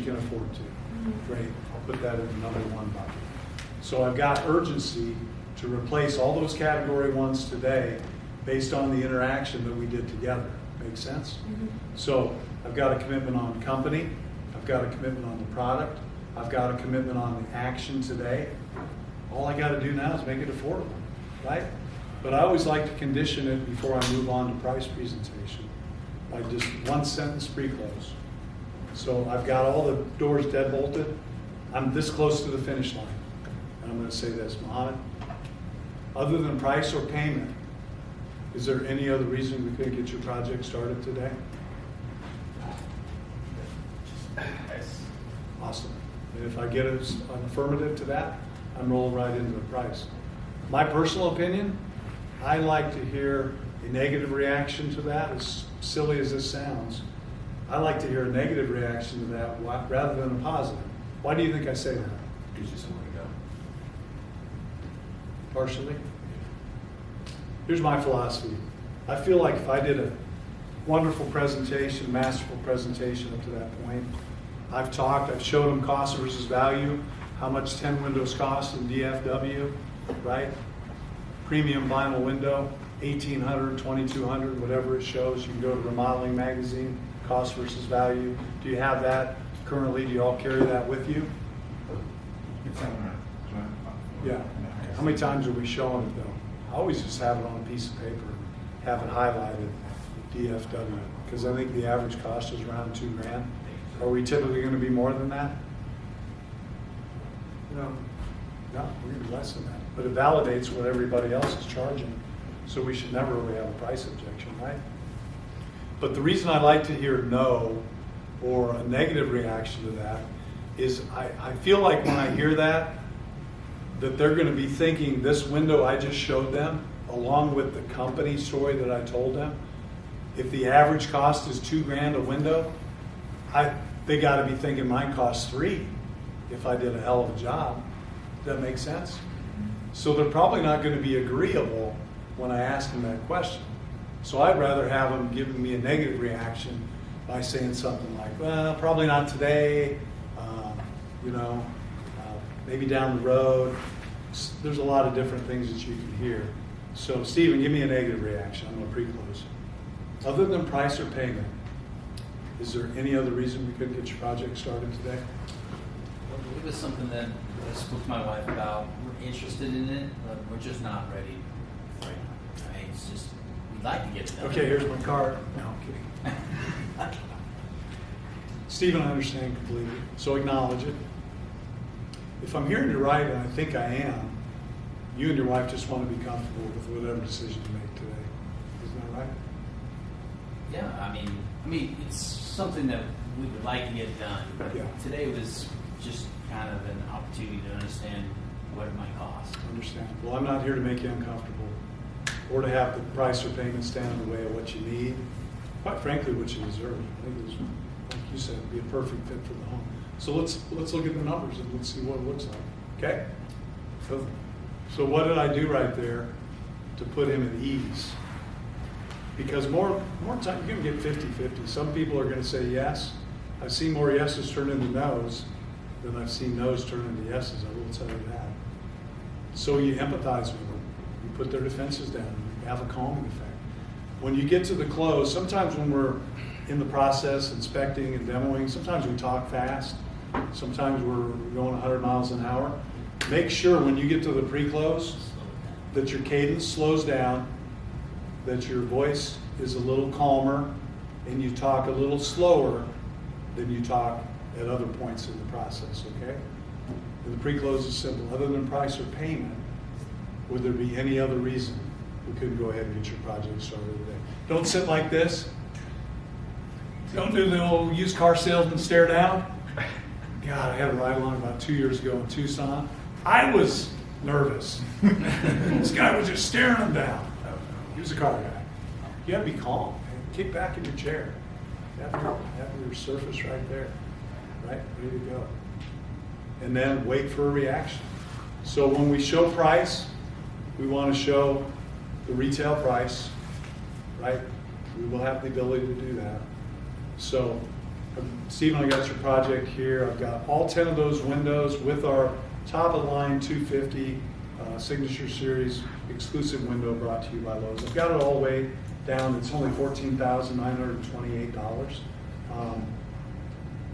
can afford to. Great, I'll put that in another one bucket. So I've got urgency to replace all those category ones today based on the interaction that we did together. Make sense? So I've got a commitment on company, I've got a commitment on the product, I've got a commitment on the action today. All I got to do now is make it affordable, right? But I always like to condition it before I move on to price presentation by just one sentence pre-close. So I've got all the doors dead bolted. I'm this close to the finish line. And I'm going to say this, Mohammed, other than price or payment, is there any other reason we couldn't get your project started today? Awesome. And if I get an affirmative to that, I'm rolling right into the price. My personal opinion, I like to hear a negative reaction to that, as silly as this sounds. I like to hear a negative reaction to that rather than a positive. Why do you think I say that? Gives you somewhere to go. Partially. Here's my philosophy. I feel like if I did a wonderful presentation, masterful presentation up to that point, I've showed them cost versus value, how much 10 windows cost in DFW, right? Premium vinyl window, $1,800, $2,200, whatever it shows. You can go to Remodeling Magazine, cost versus value. Do you have that currently? Do you all carry that with you? It's somewhere. Yeah. How many times are we showing it though? I always just have it on a piece of paper, have it highlighted, DFW, because I think the average cost is around $2,000. Are we typically going to be more than that? No, we're going to be less than that. But it validates what everybody else is charging, so we should never really have a price objection, right? But the reason I like to hear no or a negative reaction to that is I feel like when I hear that they're going to be thinking this window I just showed them, along with the company story that I told them, if the average cost is $2,000 a window, they got to be thinking mine costs $3,000 if I did a hell of a job. Does that make sense? So they're probably not going to be agreeable when I ask them that question. So I'd rather have them giving me a negative reaction by saying something like, well, probably not today, maybe down the road. There's a lot of different things that you can hear. So Stephen, give me a negative reaction. I'm going to pre-close. Other than price or payment, is there any other reason we couldn't get your project started today? It was something that I spoke to my wife about. We're interested in it, but we're just not ready right now. I mean, it's just, we'd like to get it done. Okay, here's my card. No, I'm kidding. Stephen, I understand completely, so acknowledge it. If I'm hearing you right, and I think I am, you and your wife just want to be comfortable with whatever decision you make today. Isn't that right? Yeah, I mean, it's something that we would like to get done, but Yeah. today was just kind of an opportunity to understand what it might cost. Understand. Well, I'm not here to make you uncomfortable or to have the price or payment stand in the way of what you need. Quite frankly, what you deserve. I think it was, like you said, be a perfect fit for the home. So let's look at the numbers and let's see what it looks like. Okay? So what did I do right there to put him at ease? Because more time, you're going to get 50-50. Some people are going to say yes. I've seen more yeses turn into no's than I've seen no's turn into yeses. I will tell you that. So you empathize with them. You put their defenses down. You have a calming effect. When you get to the close, sometimes when we're in the process, inspecting and demoing, sometimes we talk fast. Sometimes we're going 100 miles an hour. Make sure when you get to the pre-close that your cadence slows down, that your voice is a little calmer, and you talk a little slower than you talk at other points in the process, okay? And the pre-close is simple. Other than price or payment, would there be any other reason we couldn't go ahead and get your project started today? Don't sit like this. Don't do the old used car salesman stare down. God, I had a ride along about 2 years ago in Tucson. I was nervous. This guy was just staring him down. He was a car guy. You got to be calm. Man. Kick back in your chair. Have your surface right there, right? Ready to go. And then wait for a reaction. So when we show price, we want to show the retail price, right? We will have the ability to do that. So Stephen, I got your project here. I've got all 10 of those windows with our top-of-the-line 250 Signature Series exclusive window brought to you by Lowe's. I've got it all the way down. It's only $14,928.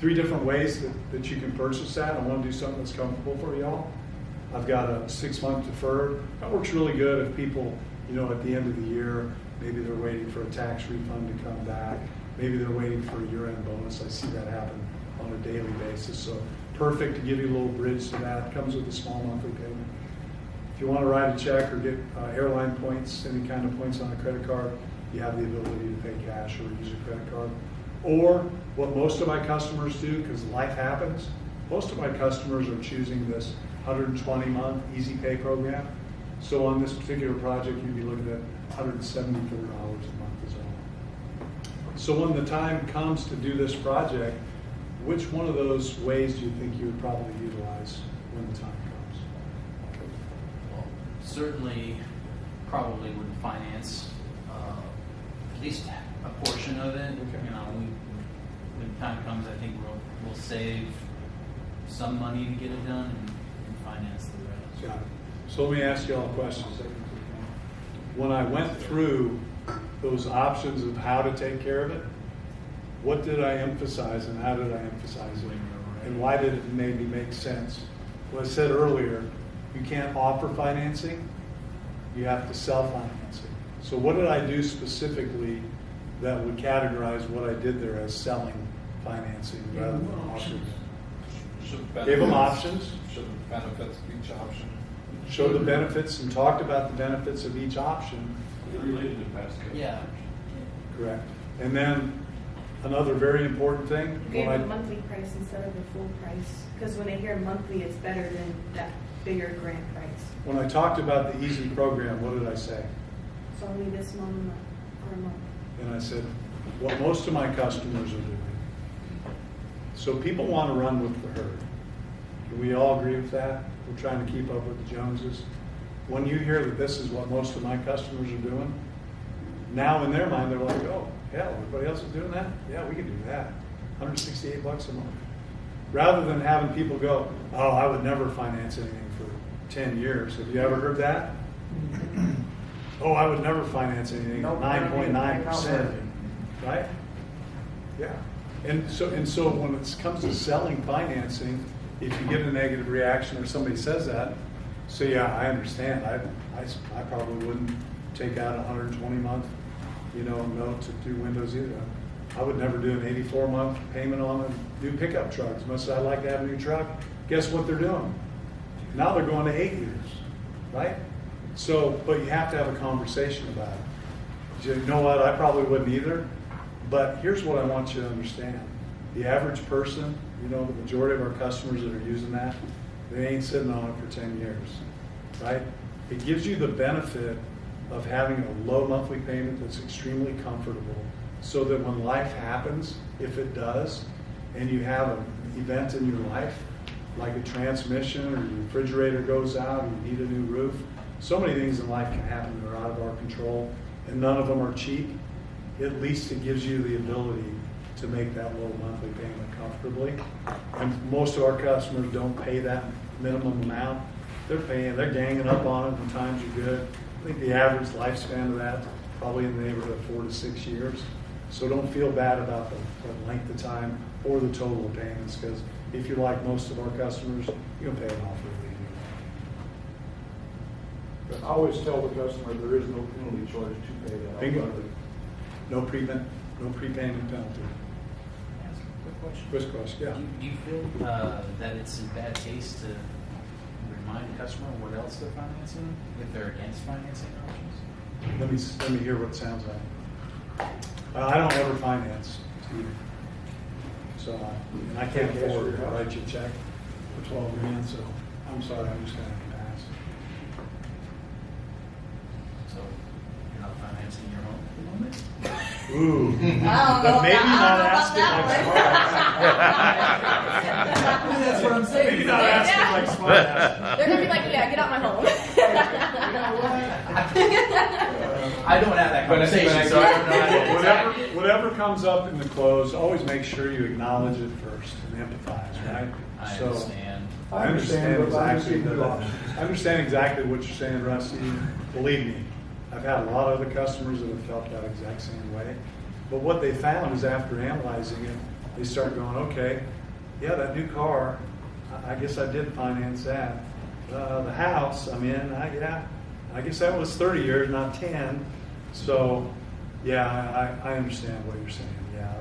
3 different ways that you can purchase that. I want to do something that's comfortable for y'all. I've got a 6-month deferred. That works really good if people, you know, at the end of the year, maybe they're waiting for a tax refund to come back. Maybe they're waiting for a year-end bonus. I see that happen on a daily basis. So perfect to give you a little bridge to that. Comes with a small monthly payment. If you want to write a check or get airline points, any kind of points on a credit card, you have the ability to pay cash or use a credit card. Or what most of my customers do, because life happens, most of my customers are choosing this 120-month Easy Pay program. So on this particular project, you'd be looking at $174 a month as well. So when the time comes to do this project, which one of those ways do you think you would probably utilize when the time comes? Well, certainly, probably would finance at least a portion of it. Okay. You know, when time comes, I think we'll save some money to get it done and finance the rest. Got it. So let me ask you all a question. When I went through those options of how to take care of it, what did I emphasize and how did I emphasize it? And why did it maybe make sense? Well, I said earlier, you can't offer financing, you have to sell financing. So what did I do specifically that would categorize what I did there as selling financing rather than offering? Gave them options. Show the benefits of each option. Showed the benefits and talked about the benefits of each option. Related to past code. Yeah. Correct. And then another very important thing. You gave a monthly price instead of a full price, because when they hear monthly, it's better than that bigger grant price. When I talked about the Easy program, what did I say? It's only this month or a month. And I said, what most of my customers are doing. So people want to run with the herd. Can we all agree with that? We're trying to keep up with the Joneses. When you hear that this is what most of my customers are doing, now in their mind they're like, oh, hell, everybody else is doing that? Yeah, we can do that. $168 a month. Rather than having people go, oh, I would never finance anything for 10 years. Have you ever heard that? Oh, I would never finance anything at 9.9%. Right? Yeah. And so when it comes to selling financing, if you get a negative reaction or somebody says that, so yeah, I understand. I probably wouldn't take out a 120-month, note to do windows either. I would never do an 84-month payment on a new pickup truck. As much as I'd like to have a new truck, guess what they're doing? Now they're going to 8 years, right? So, but you have to have a conversation about it. You know what? I probably wouldn't either. But here's what I want you to understand. The average person, the majority of our customers that are using that, they ain't sitting on it for 10 years, right? It gives you the benefit of having a low monthly payment that's extremely comfortable so that when life happens, if it does, and you have an event in your life, like a transmission or your refrigerator goes out or you need a new roof, so many things in life can happen that are out of our control, and none of them are cheap. At least it gives you the ability to make that low monthly payment comfortably. And most of our customers don't pay that minimum amount. They're ganging up on it when times are good. I think the average lifespan of that probably in the neighborhood of 4 to 6 years. So don't feel bad about the length of time or the total of payments, because if you're like most of our customers, you'll pay it off really easy. I always tell the customer there is no penalty charge to pay that. Bingo. No prepayment penalty. Quick question. Quick question, yeah. Do you feel that it's in bad taste to remind the customer what else they're financing if they're against financing options? Let me hear what it sounds like. I don't ever finance either. So, and I can't afford to write you a check for 12 grand, so I'm sorry, I'm just gonna have to pass. So you're not financing your home at the moment? Ooh. I don't But know maybe about- not I don't know asking about like that smart ass. That's what I'm saying. Maybe not asking like smart ass. They're gonna be like, yeah, get out my home. I don't have that conversation, so I don't know how to Whatever whatever comes up in the close, always make sure you acknowledge it first and empathize, right? I So, understand. I understand but I'm just exactly giving you that. options. I understand exactly what you're saying, Rusty. Believe me, I've had a lot of other customers that have felt that exact same way. But what they found is after analyzing it, they start going, okay, yeah, that new car, I guess I did finance that. The house I'm in, yeah, I guess that was 30 years, not 10. So, yeah, I understand what you're saying. Yeah,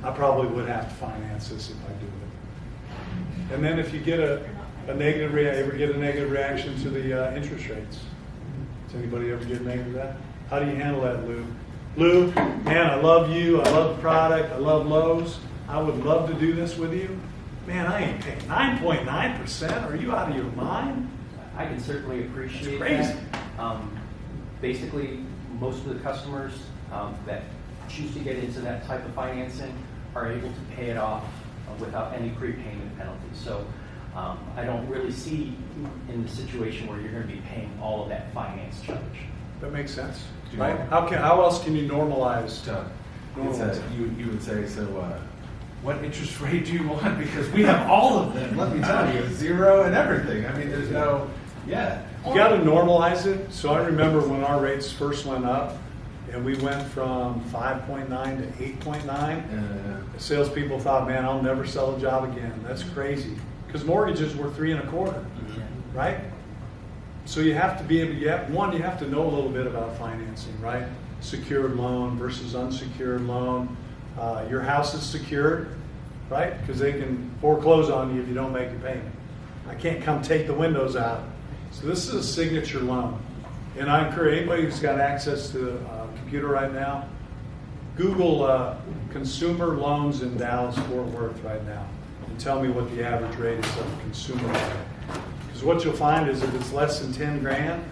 I probably would have to finance this if I do it. And then if you get a negative ever get a negative reaction to the interest rates? Does anybody ever get negative to that? How do you handle that, Lou? Lou, man, I love you. I love the product. I love Lowe's. I would love to do this with you. Man, I ain't paying 9.9%. Are you out of your mind? I can certainly appreciate It's crazy. that. Basically, most of the customers that choose to get into that type of financing are able to pay it off without any prepayment penalties. So I don't really see in the situation where you're going to be paying all of that finance charge. That makes sense, Do you right? know- How else can you normalize? Doug, Normalize. you would say, so what interest rate do you want? Because we have all of them, let me tell you, 0 and everything. I mean, there's no, yeah. You got to normalize it. So I remember when our rates first went up, and we went from 5.9 to 8.9. The salespeople thought, man, I'll never sell a job again. That's crazy. Because mortgages were 3.25, right? So you have to be able to get, one, you have to know a little bit about financing, right? Secured loan versus unsecured loan. Your house is secured, right? Because they can foreclose on you if you don't make a payment. I can't come take the windows out. So this is a signature loan. And I encourage anybody who's got access to a computer right now, Google consumer loans in Dallas-Fort Worth right now and tell me what the average rate is of a consumer loan. Because what you'll find is if it's less than 10 grand,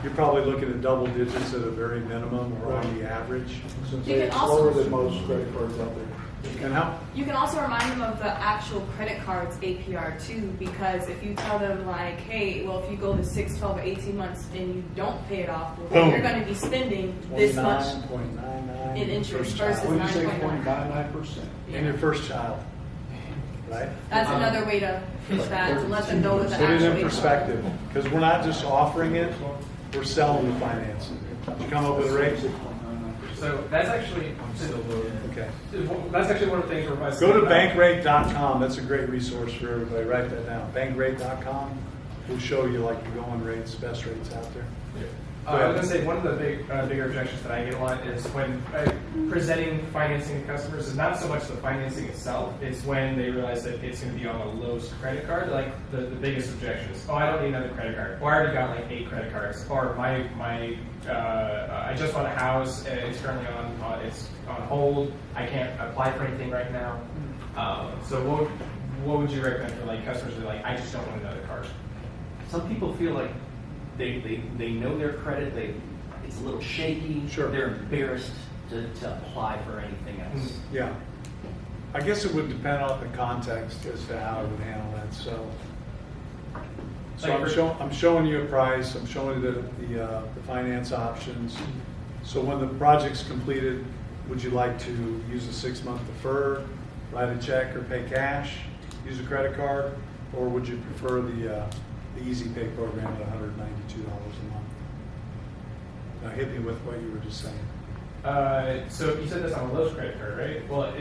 you're probably looking at double digits at a very minimum or on the average. Since You can it's also- lower than most credit cards out there. And how? You can also remind them of the actual credit card's APR too, because if you tell them like, hey, well, if you go to 6, 12, or 18 months and you don't pay it off, well, then Boom. you're going to be spending this much 29.99 in interest first child. versus What did you say, 9.9. 0.99%? And your first child, right? That's another way to push that, to let them know what the Put it actual in APR. perspective, because we're not just offering it, we're selling the financing. Did you come up with a rate? So that's actually, Okay. that's actually one of the things we're advising. Go to bankrate.com. That's a great resource for everybody. Write that down. Bankrate.com will show you like the going rates, best rates out there. I was going to say, one of the bigger objections that I get a lot is when presenting financing to customers is not so much the financing itself, it's when they realize that it's going to be on a Lowe's credit card. Like the biggest objection is, oh, I don't need another credit card. Or I already got like 8 credit cards. Or I just bought a house, it's currently it's on hold. I can't apply for anything right now. So what would you recommend for like customers that are like, I just don't want another card? Some people feel like they know their credit, it's a little shaky. Sure. They're embarrassed to apply for anything else. Yeah. I guess it would depend on the context as to how I would handle that. So I'm showing you a price. I'm showing you the finance options. So when the project's completed, would you like to use a 6-month deferred, write a check or pay cash, use a credit card, or would you prefer the Easy Pay program at $192 a month? Now hit me with what you were just saying. So you said this on a Lowe's credit card, right? Well,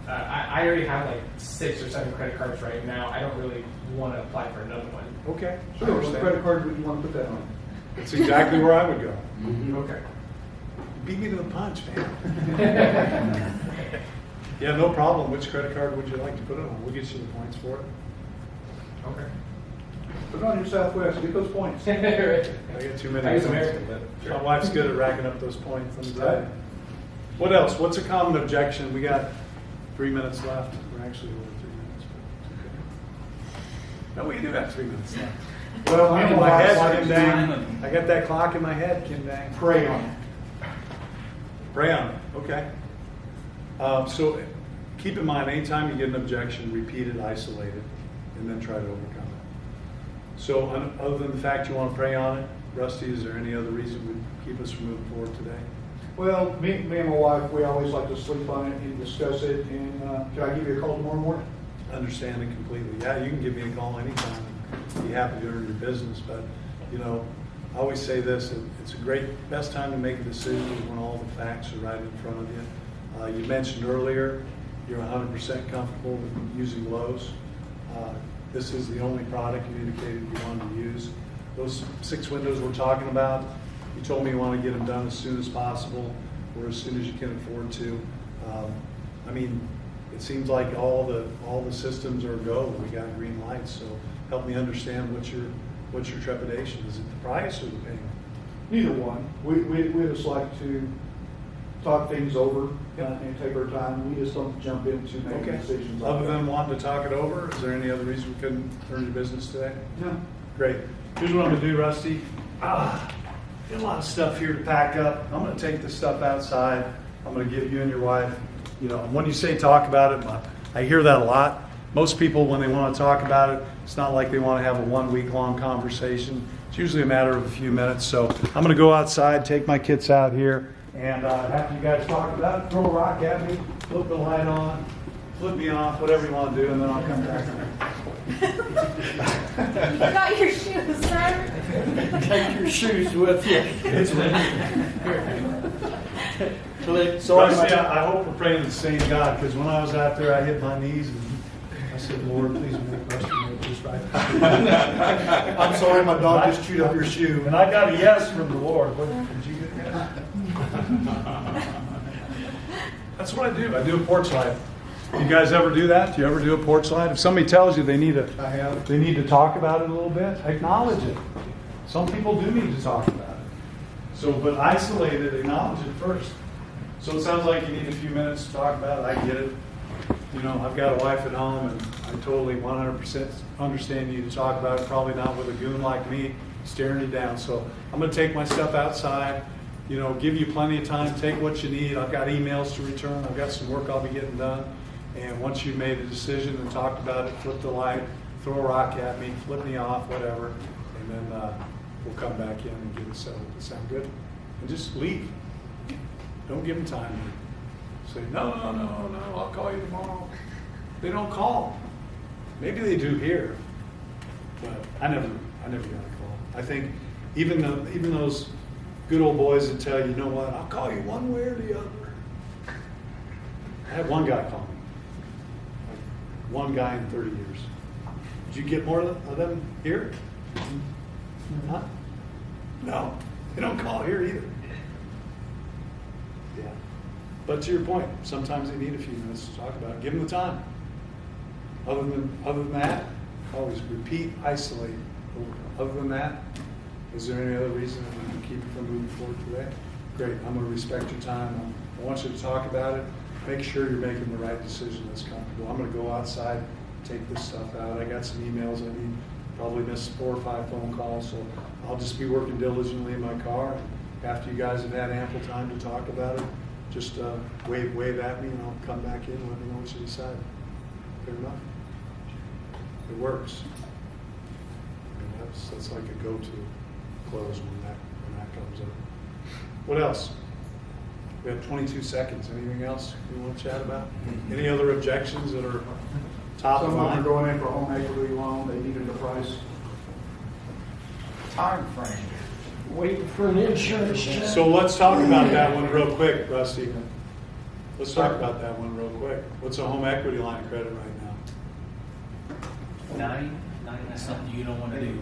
I already have like 6 or 7 credit cards right now. I don't really want to apply for another one. Okay. I Sure, what understand. credit card would you want to put that on? That's exactly where I would go. Okay. Beat me to the punch, man. Yeah, no problem. Which credit card would you like to put it on? We'll get you the points for it. Okay. Put it on your Southwest, get those points. I got too many I use points. American, but sure. My wife's good at racking up those points, let me tell you. What else? What's a common objection? We got 3 minutes left. We're actually over 3 minutes, but it's okay. No, we do have 3 minutes left. Well, In I'm my head, like Kim Dang. I got that clock in my head, Kim Dang. pray on it. Pray on it, okay. So keep in mind, anytime you get an objection, repeat it, isolate it, and then try to overcome it. So other than the fact you want to pray on it, Rusty, is there any other reason would keep us from moving forward today? Well, me and my wife, we always like to sleep on it and discuss it, and can I give you a call tomorrow morning? Understand it completely. Yeah, you can give me a call anytime. Be happy to earn your business, but, you know, I always say this, it's a best time to make a decision is when all the facts are right in front of you. You mentioned earlier, you're 100% comfortable with using Lowe's. This is the only product you indicated you wanted to use. Those 6 windows we're talking about, you told me you want to get them done as soon as possible, or as soon as you can afford to. I mean, it seems like all the systems are go. We got green lights, so help me understand what's your trepidation. Is it the price or the payment? Neither one. We just like to talk things over and take our time. We just don't jump into making Okay. decisions. Other than wanting to talk it over, is there any other reason we couldn't earn your business today? No. Great. Here's what I'm gonna do, Rusty. Got a lot of stuff here to pack up. I'm gonna take this stuff outside. I'm gonna give you and your wife, you know, when you say talk about it, I hear that a lot. Most people, when they wanna talk about it, it's not like they wanna have a 1 week long conversation. It's usually a matter of a few minutes. So I'm gonna go outside, take my kids out here, and after you guys talk about it, throw a rock at me, flip the light on, flip me off, whatever you wanna do, and then I'll come back. You got your shoes, sir. Take your shoes with you. So Rusty, I hope we're praying to the same God, because when I was out there, I hit my knees and I said, Lord, please make Rusty make this right. I'm sorry, my dog just chewed up your shoe. And I got a yes from the Lord. What, did you get that? That's what I do. I do a porch light. You guys ever do that? Do you ever do a porch light? If somebody tells you they need to talk about it a little bit, acknowledge it. Some people do need to talk about it. So, but isolate it, acknowledge it first. So it sounds like you need a few minutes to talk about it. I get it. You know, I've got a wife at home, and I totally 100% understand you to talk about it. Probably not with a goon like me staring you down. So I'm going to take my stuff outside. You know, give you plenty of time. Take what you need. I've got emails to return. I've got some work I'll be getting done. And once you've made a decision and talked about it, flip the light, throw a rock at me, flip me off, whatever, and then we'll come back in and get it settled. Does that sound good? And just leave. Don't give them time. Say, no, I'll call you tomorrow. They don't call. Maybe they do here, but I never got a call. I think even those good old boys that tell you know what, I'll call you one way or the other. I had one guy call me. Like, one guy in 30 years. Did you get more of them here? Huh? No, they don't call here either. Yeah. But to your point, sometimes they need a few minutes to talk about it. Give them the time. Other than that, always repeat, isolate. Other than that, is there any other reason that we can keep you from moving forward today? Great. I'm going to respect your time. I want you to talk about it. Make sure you're making the right decision that's comfortable. I'm going to go outside, take this stuff out. I got some emails I need. Probably missed 4 or 5 phone calls, so I'll just be working diligently in my car. And after you guys have had ample time to talk about it, just wave at me, and I'll come back in and let me know what you decide. Fair enough? It works. I mean, that's like a go-to close when that comes up. What else? We have 22 seconds. Anything else you want to chat about? Any other objections that are top of Someone mind? going in for a home equity loan, they needed the price. Time frame. Waiting for an insurance check. So let's talk about that one real quick, Rusty. Let's talk about that one real quick. What's a home equity line of credit right now? 9 That's something you don't want to do.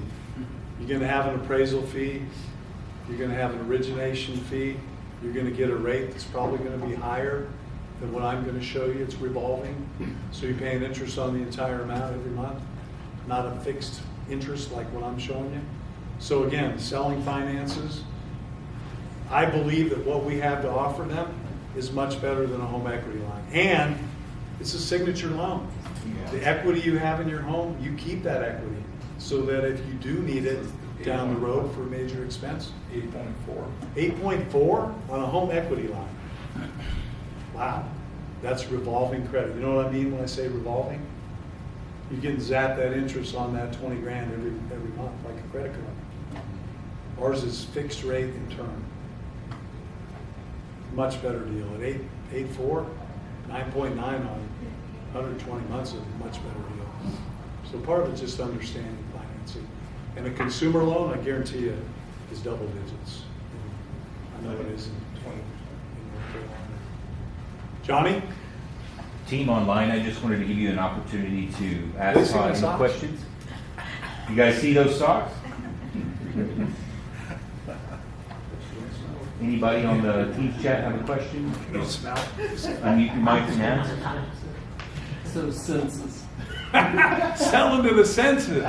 You're going to have an appraisal fee. You're going to have an origination fee. You're going to get a rate that's probably going to be higher than what I'm going to show you. It's revolving. So you're paying interest on the entire amount every month, not a fixed interest like what I'm showing you. So again, selling finances, I believe that what we have to offer them is much better than a home equity line. And it's a signature loan. The equity you have in your home, you keep that equity so that if you do need it down the road for a major expense. 8.4. 8.4 on a home equity line. Wow, that's revolving credit. You know what I mean when I say revolving? You're getting zapped that interest on that 20 grand every month like a credit card. Ours is fixed rate in term. much better deal. At 8.4, 9.9 on 120 months is a much better deal. So part of it's just understanding financing. And a consumer loan, I guarantee you, is double digits. I know it is in North Carolina. Johnny? Team online, I just wanted to give you an opportunity to They ask see Todd my any socks? questions. You guys see those socks? Anybody on the Teams chat have a question? You don't smell. Unmute your mic and ask. So senses. Sell into the senses.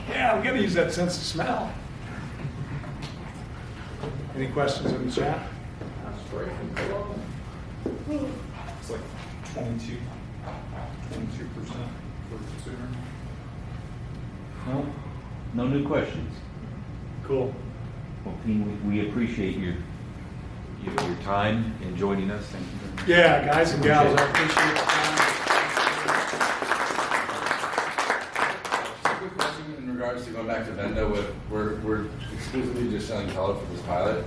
Yeah, we gotta use that sense of smell. Any questions in the chat? It's like 22% for the consumer. No? No new questions? Cool. Well, team, we appreciate your time in joining us. Thank you very much. Yeah, guys and gals, I appreciate the time. Just a quick question in regards to going back to Venda with, we're exclusively just selling color for this pilot.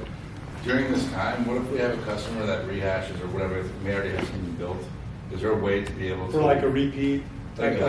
During this time, what if we have a customer that rehashes or whatever, may already have something built? Is there a way to be able to? For like a repeat? Like